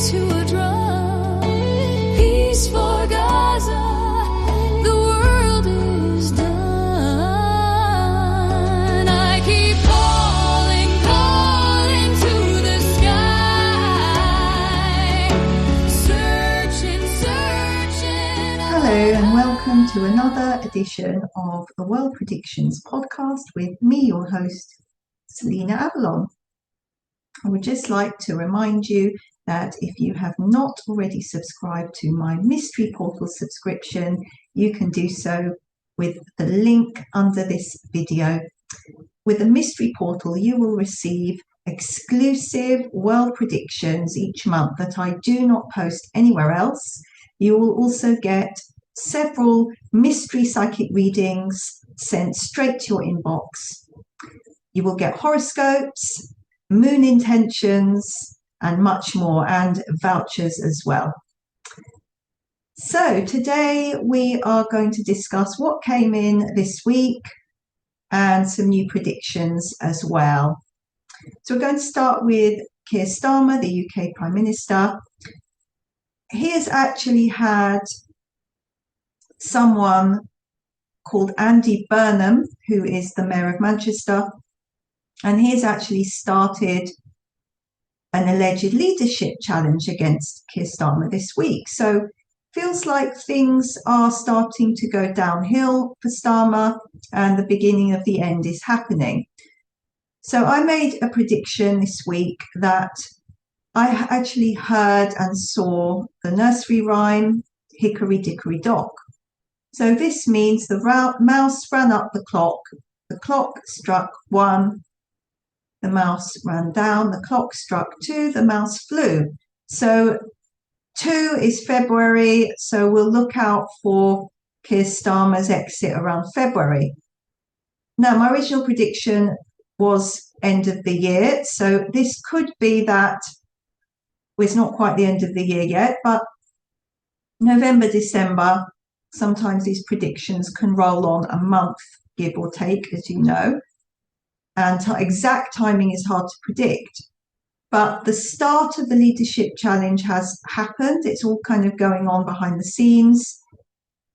to a drum. Peace for Gaza, the world is done. I keep calling, calling to the sky, searching, searching. Hello and welcome to another edition of the World Predictions podcast with me, your host, Selina Avalon. I would just like to remind you that if you have not already subscribed to my mystery portal subscription, you can do so with the link under this video. With the mystery portal, you will receive exclusive world predictions each month that I do not post anywhere else. You will also get several mystery psychic readings sent straight to your inbox. You will get horoscopes, moon intentions, and much more, and vouchers as well. So today we are going to discuss what came in this week and some new predictions as well. So we're going to start with Keir Starmer, the UK Prime Minister. He has actually had someone called Andy Burnham, who is the Mayor of Manchester, and he's actually started an alleged leadership challenge against Keir Starmer this week. So feels like things are starting to go downhill for Starmer and the beginning of the end is happening. So I made a prediction this week that I actually heard and saw the nursery rhyme, Hickory Dickory Dock. So this means the mouse ran up the clock struck 1, the mouse ran down, the clock struck 2, the mouse flew. So 2 is February, so we'll look out for Keir Starmer's exit around February. Now, my original prediction was end of the year, so this could be that, well, it's not quite the end of the year yet, but November, December, sometimes these predictions can roll on a month, give or take, as you know. And exact timing is hard to predict. But the start of the leadership challenge has happened. It's all kind of going on behind the scenes.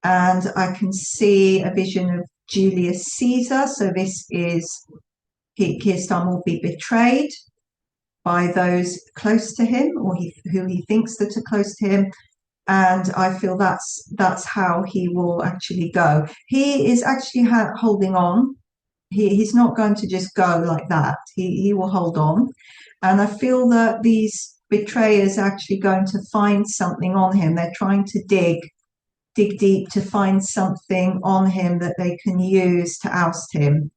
And I can see a vision of Julius Caesar. So this is Keir Starmer will be betrayed by those close to him, or who he thinks that are close to him. And I feel that's how he will actually go. He is actually holding on. He's not going to just go like that. He will hold on. And I feel that these betrayers are actually going to find something on him. They're trying to dig deep to find something on him that they can use to oust him.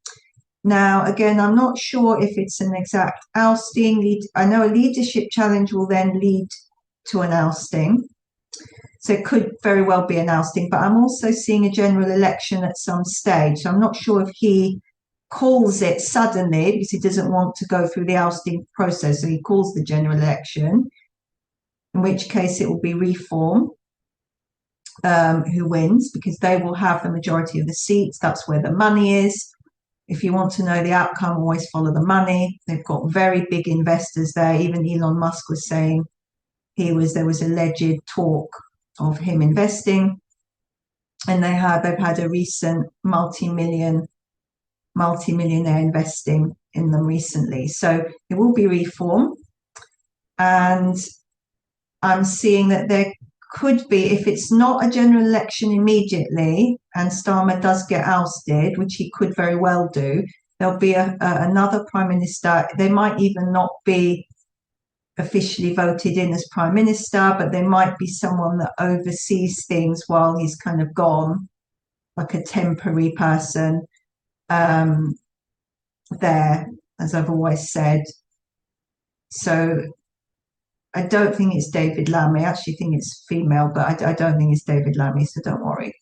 Now, again, I'm not sure if it's an exact ousting. I know a leadership challenge will then lead to an ousting. So it could very well be an ousting. But I'm also seeing a general election at some stage. So I'm not sure if he calls it suddenly because he doesn't want to go through the ousting process. So he calls the general election, in which case it will be Reform who wins, because they will have the majority of the seats. That's where the money is. If you want to know the outcome, always follow the money. They've got very big investors there. Even Elon Musk was saying there was alleged talk of him investing, and they've had a recent multi-millionaire investing in them recently. So it will be Reform. And I'm seeing that there could be, if it's not a general election immediately and Starmer does get ousted, which he could very well do, there'll be another prime minister. They might even not be officially voted in as prime minister, but there might be someone that oversees things while he's kind of gone, like a temporary person there, as I've always said. So I don't think it's David Lammy. I actually think it's female, but I don't think it's David Lammy, so don't worry.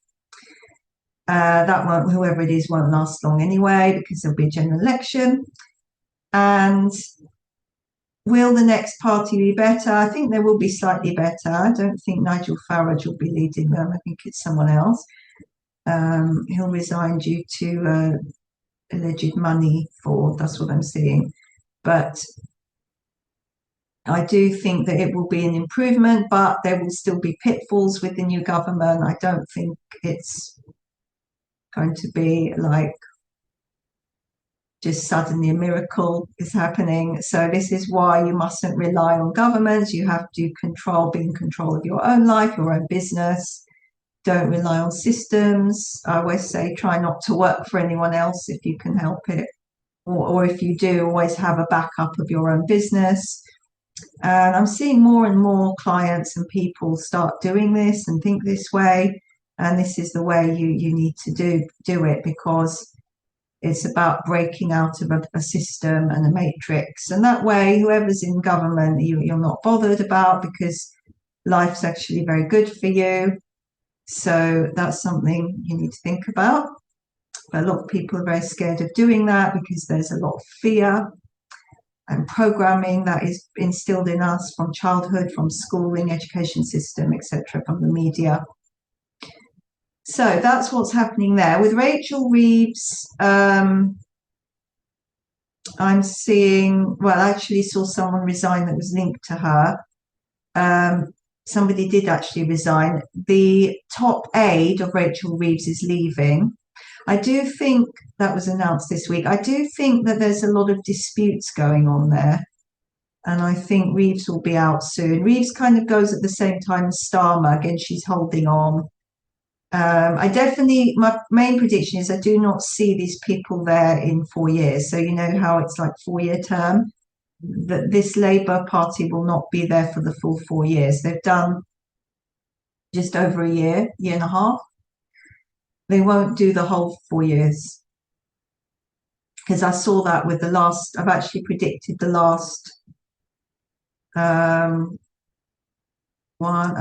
Whoever it is won't last long anyway, because there'll be a general election. And will the next party be better? I think they will be slightly better. I don't think Nigel Farage will be leading them. I think it's someone else. He'll resign due to alleged money fraud. That's what I'm seeing. But I do think that it will be an improvement, but there will still be pitfalls with the new government. I don't think it's going to be like just suddenly a miracle is happening. So this is why you mustn't rely on governments. You have to be in control of your own life, your own business. Don't rely on systems. I always say try not to work for anyone else if you can help it. Or if you do, always have a backup of your own business. And I'm seeing more and more clients and people start doing this and think this way. And this is the way you need to do it, because it's about breaking out of a system and a matrix. And that way, whoever's in government, you're not bothered about, because life's actually very good for you. So that's something you need to think about. But a lot of people are very scared of doing that because there's a lot of fear and programming that is instilled in us from childhood, from schooling, education system, etc., from the media. So that's what's happening there. With Rachel Reeves, I'm seeing, well, I actually saw someone resign that was linked to her. Somebody did actually resign. The top aide of Rachel Reeves is leaving. I do think that was announced this week. I do think that there's a lot of disputes going on there. And I think Reeves will be out soon. Reeves kind of goes at the same time as Starmer. Again, she's holding on. My main prediction is I do not see these people there in 4 years. So you know how it's like 4-year term? That this Labour Party will not be there for the full 4 years. They've done just over a year and a half. They won't do the whole 4 years. Because I saw that with I've actually predicted the last one.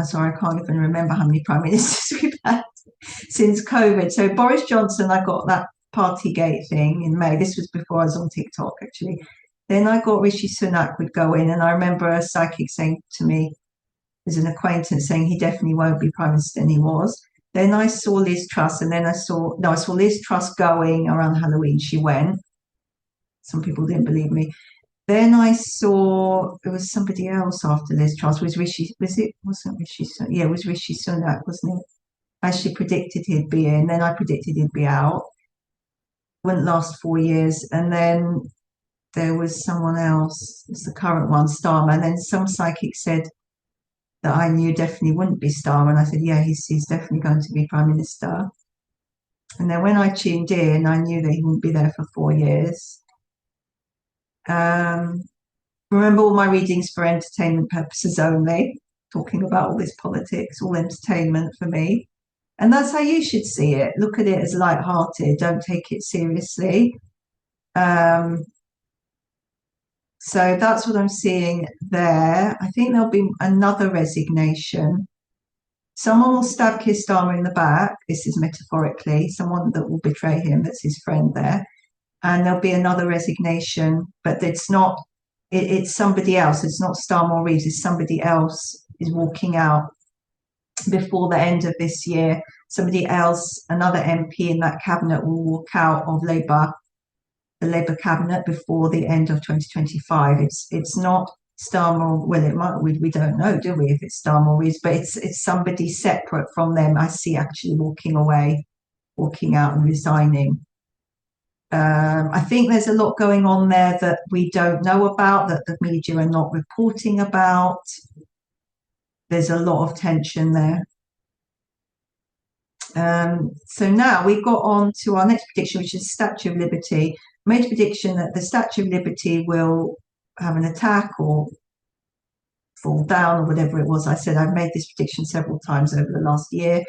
Sorry, I can't even remember how many prime ministers we've had since COVID. So Boris Johnson, I got that Partygate thing in May. This was before I was on TikTok, actually. Then I got Rishi Sunak would go in, and I remember a psychic saying to me, as an acquaintance, saying he definitely won't be prime minister, and he was. Then I saw Liz Truss, and then I saw Liz Truss going around Halloween. She went. Some people didn't believe me. Then I saw it was somebody else after Liz Truss. Was Rishi Sunak? Yeah, it was Rishi Sunak, wasn't it? I actually predicted he'd be in. Then I predicted he'd be out. Wouldn't last 4 years. And then there was someone else. It's the current one, Starmer. And then some psychic said that I knew definitely wouldn't be Starmer. And I said, yeah, he's definitely going to be prime minister. And then when I tuned in, I knew that he wouldn't be there for 4 years. Remember, all my readings for entertainment purposes only, talking about all this politics, all entertainment for me. And that's how you should see it. Look at it as light-hearted. Don't take it seriously. So that's what I'm seeing there. I think there'll be another resignation. Someone will stab Keir Starmer in the back. This is metaphorically. Someone that will betray him. That's his friend there. And there'll be another resignation, but it's somebody else. It's not Starmer or Reeves. It's somebody else is walking out before the end of this year. Somebody else, another MP in that cabinet, will walk out of the Labour cabinet before the end of 2025. It's not Starmer. Well, it might. We don't know, do we? If it's Starmer or Reeves, but it's somebody separate from them. I see actually walking out and resigning. I think there's a lot going on there that we don't know about, that the media are not reporting about. There's a lot of tension there. So now we've got on to our next prediction, which is Statue of Liberty. I made a prediction that the Statue of Liberty will have an attack or fall down or whatever it was. I said I've made this prediction several times over the last year.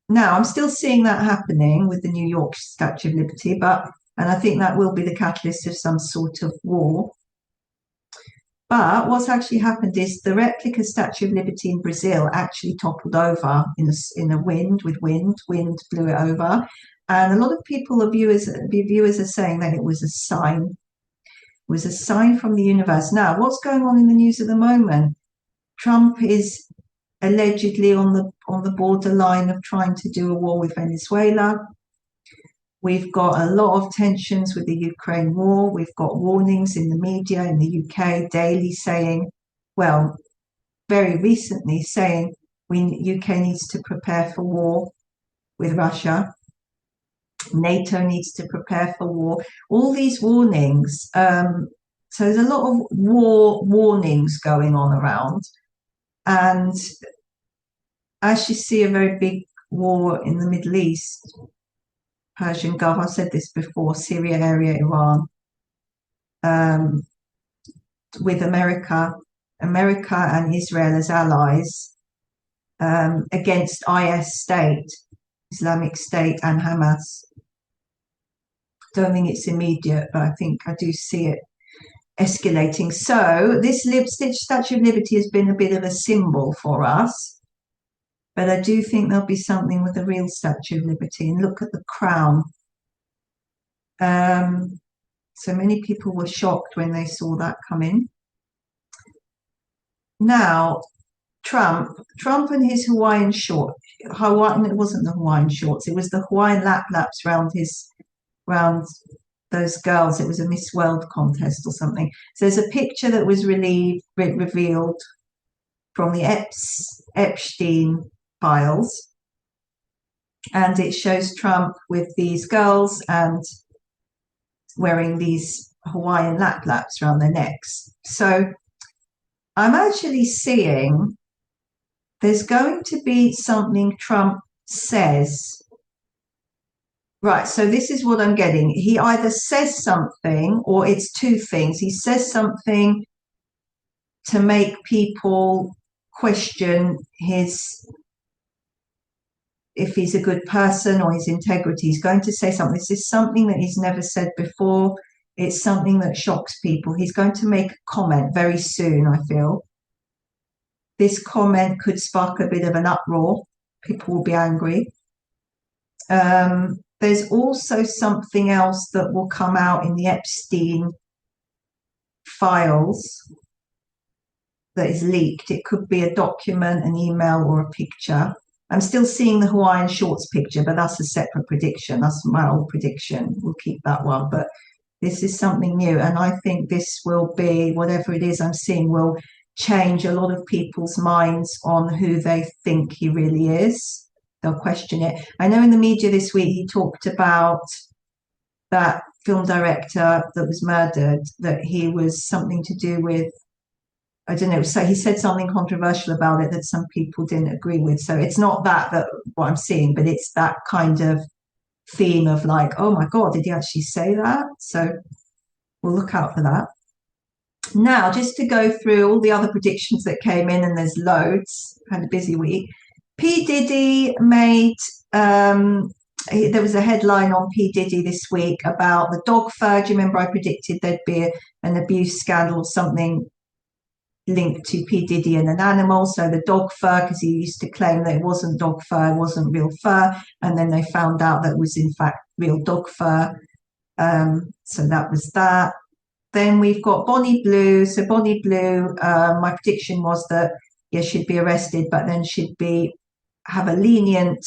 Now, I'm still seeing that happening with the New York Statue of Liberty, and I think that will be the catalyst of some sort of war. But what's actually happened is the replica Statue of Liberty in Brazil actually toppled over in a wind blew it over. And a lot of viewers are saying that it was a sign. It was a sign from the universe. Now, what's going on in the news at the moment? Trump is allegedly on the borderline of trying to do a war with Venezuela. We've got a lot of tensions with the Ukraine war. We've got warnings in the media in the UK daily saying well, very recently saying UK needs to prepare for war with Russia. NATO needs to prepare for war. All these warnings. So there's a lot of war warnings going on around. And as you see a very big war in the Middle East, Persian Gulf, I've said this before, Syria area, Iran, with America and Israel as allies, against IS state, Islamic State, and Hamas. Don't think it's immediate, but I do see it escalating. So this Statue of Liberty has been a bit of a symbol for us, but I do think there'll be something with the real Statue of Liberty. And look at the crown. So many people were shocked when they saw that come in. Now, Trump and his Hawaiian short. It wasn't the Hawaiian shorts. It was the Hawaiian laps round those girls. It was a Miss World contest or something. So there's a picture that was revealed from the Epstein files, and it shows Trump with these girls and wearing these Hawaiian laps around their necks. So I'm actually seeing there's going to be something Trump says. Right, so this is what I'm getting. He either says something, or it's two things. He says something to make people question if he's a good person or his integrity. He's going to say something. This is something that he's never said before. It's something that shocks people. He's going to make a comment very soon, I feel. This comment could spark a bit of an uproar. People will be angry. There's also something else that will come out in the Epstein files that is leaked. It could be a document, an email, or a picture. I'm still seeing the Hawaiian shorts picture, but that's a separate prediction. That's my old prediction. We'll keep that one. But this is something new. And I think this will be, whatever it is I'm seeing, will change a lot of people's minds on who they think he really is. They'll question it. I know in the media this week he talked about that film director that was murdered, that he was something to do with, I don't know, so he said something controversial about it that some people didn't agree with. So it's not that what I'm seeing, but it's that kind of theme of like, oh my God, did he actually say that? So we'll look out for that. Now, just to go through all the other predictions that came in, and there's loads, had a busy week. P. Diddy made, there was a headline on P. Diddy this week about the dog fur. Do you remember I predicted there'd be an abuse scandal or something linked to P. Diddy and an animal? So the dog fur, because he used to claim that it wasn't dog fur, it wasn't real fur. And then they found out that it was in fact real dog fur. So that was that. Then we've got Bonnie Blue. So Bonnie Blue, my prediction was that, yes, she'd be arrested, but then she'd have a lenient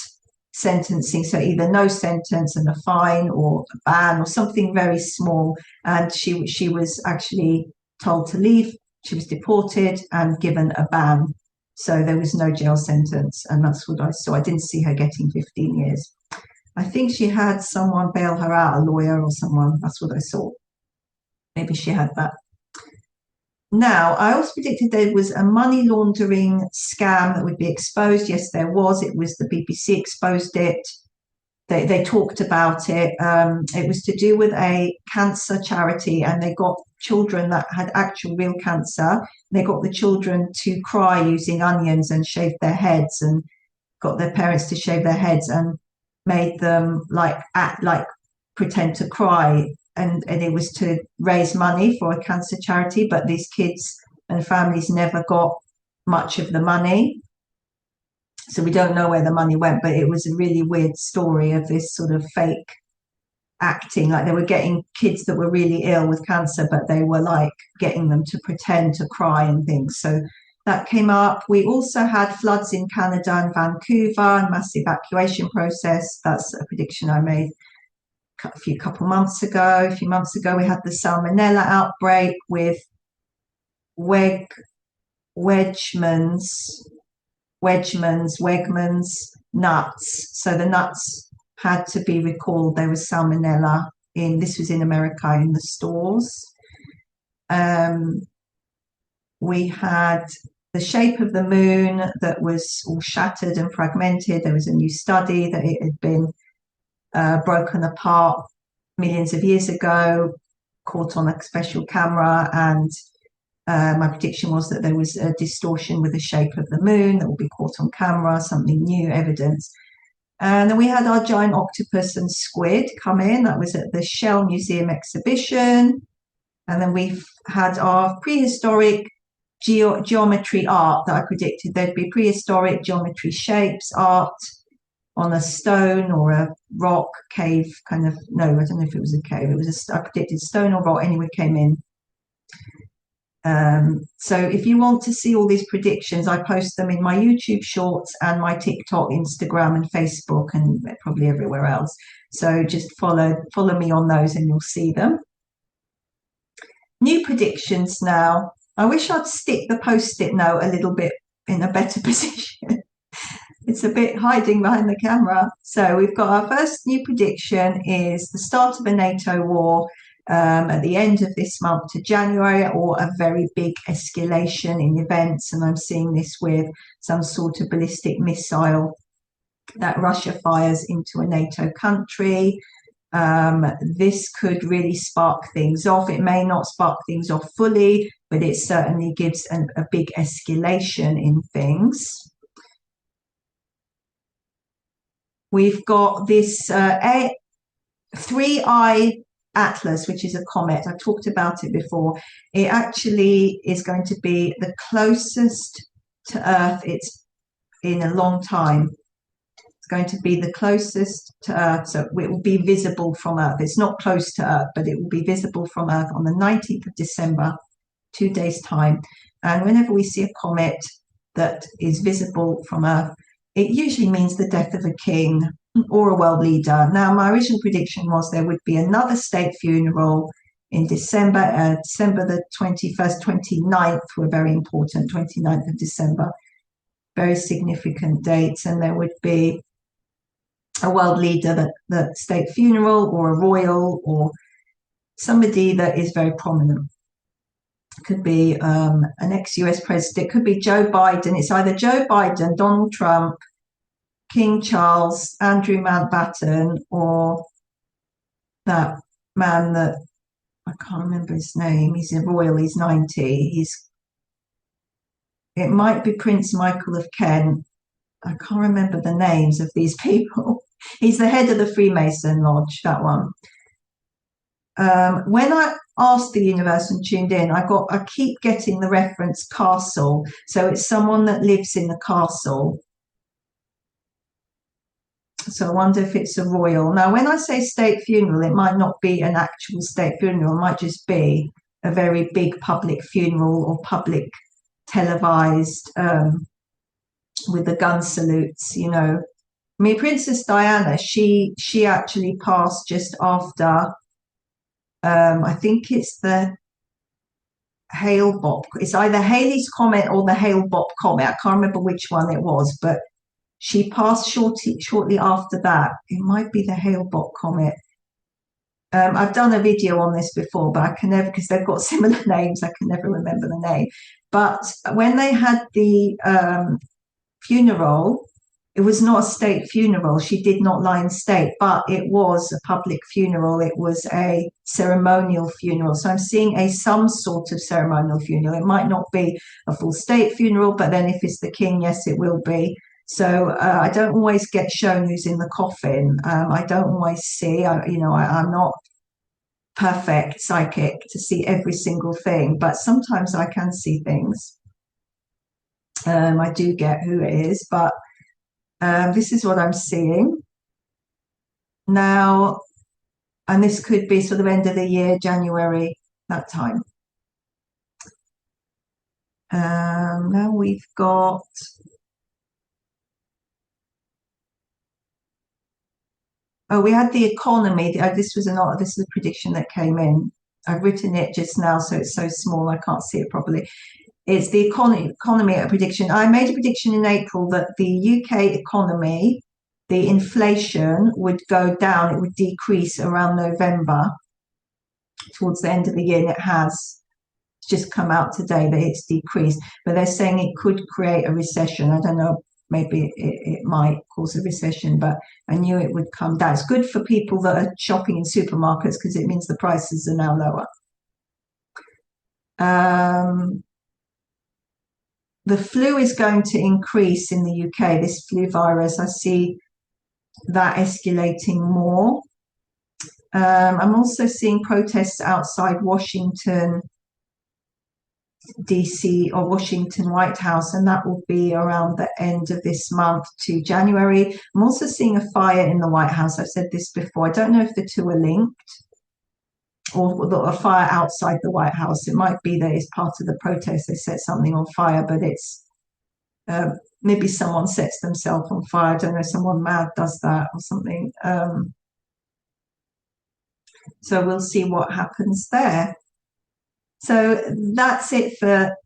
sentencing. So either no sentence and a fine, or a ban, or something very small. And she was actually told to leave. She was deported and given a ban. So there was no jail sentence. And that's what I saw. I didn't see her getting 15 years. I think she had someone bail her out, a lawyer or someone. That's what I saw. Maybe she had that. Now, I also predicted there was a money laundering scam that would be exposed. Yes, there was. It was the BBC exposed it. They talked about it. It was to do with a cancer charity, and they got children that had actual real cancer. They got the children to cry using onions and shaved their heads, and got their parents to shave their heads and made them pretend to cry. And it was to raise money for a cancer charity, but these kids and families never got much of the money. So we don't know where the money went, but it was a really weird story of this sort of fake acting. Like they were getting kids that were really ill with cancer, but they were like getting them to pretend to cry and things. So that came up. We also had floods in Canada and Vancouver and mass evacuation process. That's a prediction I made a few months ago. We had the salmonella outbreak with Wegmans nuts. So the nuts had to be recalled. There was salmonella this was in America in the stores. We had the shape of the moon that was all shattered and fragmented. There was a new study that it had been broken apart millions of years ago, caught on a special camera, and my prediction was that there was a distortion with the shape of the moon that will be caught on camera, something new, evidence. And then we had our giant octopus and squid come in. That was at the Shell Museum exhibition. And then we've had our prehistoric geometry art that I predicted there'd be prehistoric geometry shapes art on a stone or a rock cave kind of. No, I don't know if it was a cave. It was I predicted stone or rock. Anyway, came in. So if you want to see all these predictions, I post them in my YouTube shorts and my TikTok, Instagram, and Facebook, and probably everywhere else. So just follow me on those and you'll see them. New predictions now. I wish I'd stick the post-it note a little bit in a better position. It's a bit hiding behind the camera. So we've got our first new prediction is the start of a NATO war at the end of this month to January, or a very big escalation in events. And I'm seeing this with some sort of ballistic missile that Russia fires into a NATO country. This could really spark things off. It may not spark things off fully, but it certainly gives a big escalation in things. We've got this 3-eye Atlas, which is a comet. I've talked about it before. It actually is going to be the closest to Earth it's in a long time. It's going to be the closest to Earth, so it will be visible from Earth. It's not close to Earth, but it will be visible from Earth on the 19th of December, 2 days' time. And whenever we see a comet that is visible from Earth, it usually means the death of a king or a world leader. Now, my original prediction was there would be another state funeral in December. December the 21st, 29th were very important, 29th of December, very significant dates. And there would be a world leader, that state funeral, or a royal, or somebody that is very prominent. It could be an ex-US president. It could be Joe Biden. It's either Joe Biden, Donald Trump, King Charles, Andrew Mountbatten, or that man that I can't remember his name. He's a royal. He's 90. It might be Prince Michael of Kent. I can't remember the names of these people. He's the head of the Freemason Lodge, that one. When I asked the universe and tuned in, I keep getting the reference castle. So it's someone that lives in the castle. So I wonder if it's a royal. Now, when I say state funeral, it might not be an actual state funeral. It might just be a very big public funeral or public televised with the gun salutes, you know. I mean, Princess Diana, she actually passed just after, I think it's the Hale-Bopp. It's either Halley's Comet or the Hale-Bopp Comet. I can't remember which one it was, but she passed shortly after that. It might be the Hale-Bopp Comet. I've done a video on this before, but I can never, because they've got similar names, I can never remember the name. But when they had the funeral, it was not a state funeral. She did not lie in state, but it was a public funeral. It was a ceremonial funeral. So I'm seeing some sort of ceremonial funeral. It might not be a full state funeral, but then if it's the king, yes, it will be. So I don't always get shown who's in the coffin. I don't always see, I'm not perfect psychic to see every single thing, but sometimes I can see things. I do get who it is, but this is what I'm seeing now. And this could be sort of end of the year, January, that time. Now we've got... Oh, we had the economy. This is a prediction that came in. I've written it just now, so it's so small I can't see it properly. It's the economy a prediction. I made a prediction in April that the UK economy, the inflation would go down, it would decrease around November, towards the end of the year, and it has. It's just come out today that it's decreased, but they're saying it could create a recession. I don't know, maybe it might cause a recession, but I knew it would come down. It's good for people that are shopping in supermarkets because it means the prices are now lower. The flu is going to increase in the UK, this flu virus. I see that escalating more. I'm also seeing protests outside Washington, DC, or Washington White House, and that will be around the end of this month to January. I'm also seeing a fire in the White House. I've said this before. I don't know if the two are linked, or a fire outside the White House. It might be that it's part of the protest. They set something on fire, but it's maybe someone sets themselves on fire. I don't know, someone mad does that or something. So we'll see what happens there. So that's it for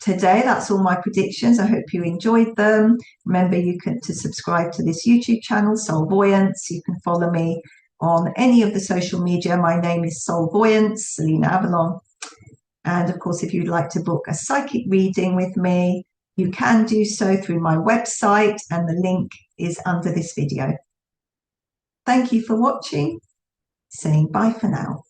today. That's all my predictions. I hope you enjoyed them. Remember, you can to subscribe to this YouTube channel, Soul-Voyance. You can follow me on any of the social media. My name is Soul-Voyance, Selina Avalon. And of course, if you'd like to book a psychic reading with me, you can do so through my website, and the link is under this video. Thank you for watching. Saying bye for now.